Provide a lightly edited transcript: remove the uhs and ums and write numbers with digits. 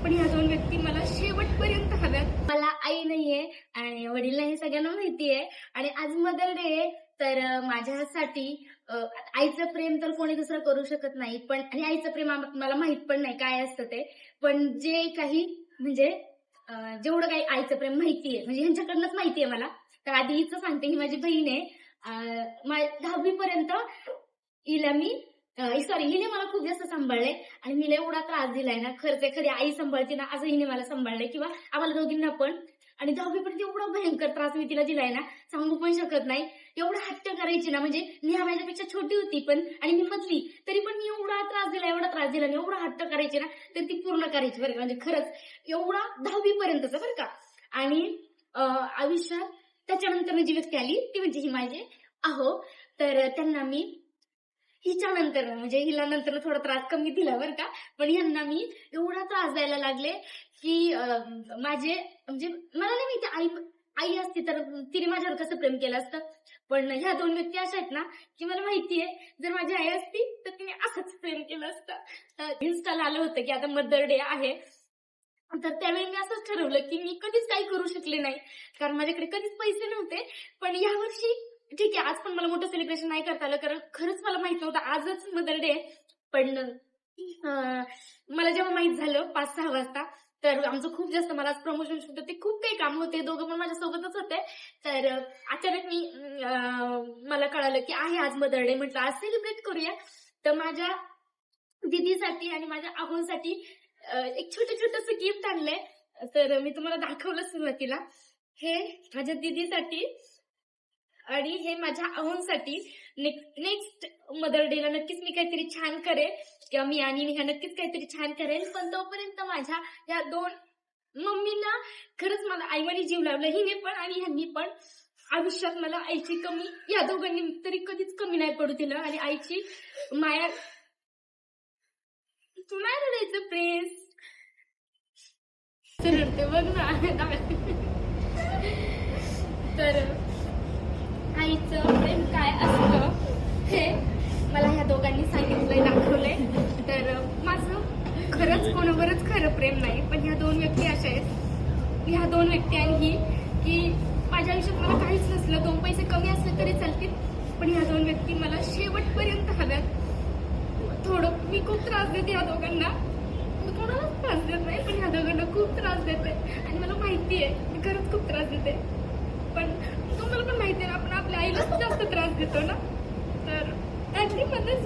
पण ह्या दोन व्यक्ती मला शेवटपर्यंत हव्यात. मला आई नाहीये आणि वडील नाही, सगळ्यांना माहितीये. आणि आज मदर डे आहे, तर माझ्यासाठी आईचं प्रेम तर कोणी दुसरं करू शकत नाही. पण आणि आईचं प्रेम मला माहित पण नाही काय असतं ते. पण जे काही म्हणजे जेवढं काही आईचं प्रेम माहितीये, म्हणजे ह्यांच्याकडनंच माहितीये मला. तर आधी हिचं सांगते. ही माझी बहीण आहे. 10वी पर्यंत हिला मी हिने मला खूप जास्त सांभाळले आणि हिला एवढा त्रास दिलाय ना. खरंच खरी आई सांभाळते ना, असं हिने मला सांभाळलंय, किंवा आम्हाला दोघींना पण. आणि 10वी पर्यंत एवढा भयंकर त्रास मी तिला दिलाय ना, सांगू पण शकत नाही. एवढा हट्ट करायची ना, म्हणजे नेहा माझ्यापेक्षा छोटी होती पण, आणि मी मधली, तरी पण मी एवढा त्रास दिला आणि एवढा हट्ट करायची ना, तर ती पूर्ण करायची बरं का. म्हणजे खरंच एवढा 10वी पर्यंतच बरं का. आणि आयुष्यात त्याच्यानंतर जी व्यक्ती आली ती म्हणजे ही माझी अहो. तर त्यांना मी हिच्या नंतर, म्हणजे हिला नंतर थोडा त्रास कमी दिला बरं का. पण यांना मी एवढा त्रास द्यायला लागले की माझे म्हणजे मला नाही माहिती, आई असती तर तिने माझ्यावर कसं प्रेम केलं असतं. पण ह्या दोन व्यक्ती अशा आहेत ना की मला माहितीये, जर माझी आई असती तर तिने असंच प्रेम केलं असतं. इन्स्टाला आलं होतं की आता मदर डे आहे, तर त्यावेळी मी असंच ठरवलं की मी कधीच काही करू शकले नाही, कारण माझ्याकडे कधीच पैसे नव्हते. पण यावर्षी ठीक आहे, आज पण मला मोठं सेलिब्रेशन नाही करता आलं, कारण खरंच मला माहित नव्हतं आजच मदर डे. पण मला जेव्हा माहित झालं 5-6 वाजता, तर आमचं खूप जास्त, मला प्रमोशन होतं, ते खूप काही काम होते, दोघं पण माझ्यासोबतच होते. तर अचानक मला कळालं की आहे आज मदर डे. म्हटलं आज सेलिब्रेट करूया. तर माझ्या दीदीसाठी आणि माझ्या आहोंसाठी एक छोटंसं गिफ्ट आणलंय. तर मी तुम्हाला दाखवलं सुरुवातीला. हे माझ्या दीदीसाठी आणि हे माझ्या आहोंसाठी. नेक्स्ट मदर डेला नक्कीच मी काहीतरी छान करेन, किंवा मी आणि नेहा नक्कीच काहीतरी छान करेन. पण तोपर्यंत माझ्या या दोन मम्मीला खरंच मला आईमध्ये जीव लावला, हिने पण आणि ह्यांनी पण. आयुष्यात मला आईची कमी या दोघांनी तरी कधीच कमी नाही पडू दिलं. आणि आईची माया, तू नाही रडायचं प्लीज, रडते बघ ना. तर आईचं प्रेम काय असतं हे मला ह्या दोघांनी सांगितलंय, दाखवलंय. तर माझं खरंच कोणावरच खरं प्रेम नाही, पण ह्या दोन व्यक्ती अशा आहेत, ह्या दोन व्यक्ती आणि ही, की माझ्या आयुष्यात मला काहीच नसलं, 2 पैसे कमी असले तरी चालतील, पण ह्या दोन व्यक्ती मला शेवटपर्यंत हव्यात. मी खूप त्रास देते ह्या दोघांना, मी कोणालाच त्रास देत नाही, पण ह्या दोघांना खूप त्रास देते. आणि मला माहिती आहे मी खरंच खूप त्रास देते, पण तुम्हाला पण माहिती आहे ना, आपण आपल्या आईलाच जास्त त्रास देतो ना. तर त्यातली मदत